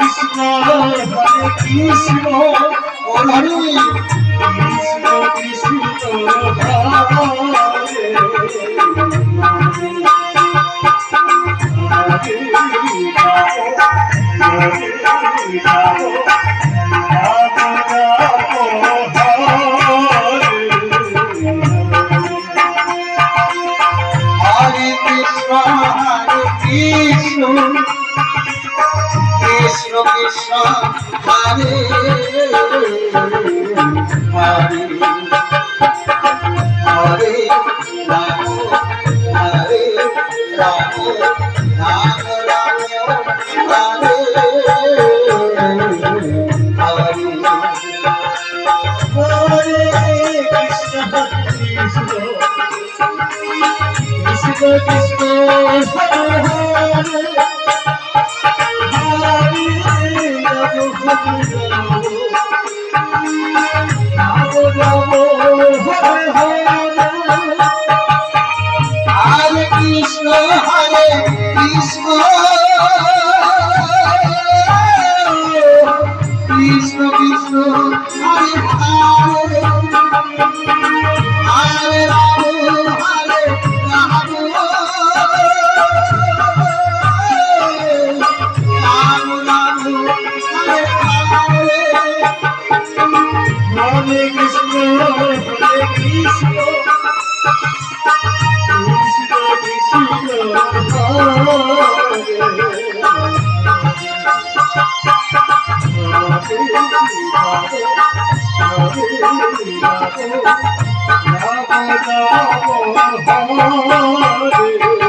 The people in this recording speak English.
Krishna Hare Krishna Krishna Hare Krishna Krishna Krishna Hare Hare Hare Ram Hare Ram Ram Ram Hare Hare Hare Krishna Krishna Krishna Krishna Hare Hare Hare Krishna, Hare Krishna, Krishna Krishna, Hare Hare, Hare Rama, Hare Rama, Rama Rama, Hare Hare, Hare Krishna, Hare Krishna. Hare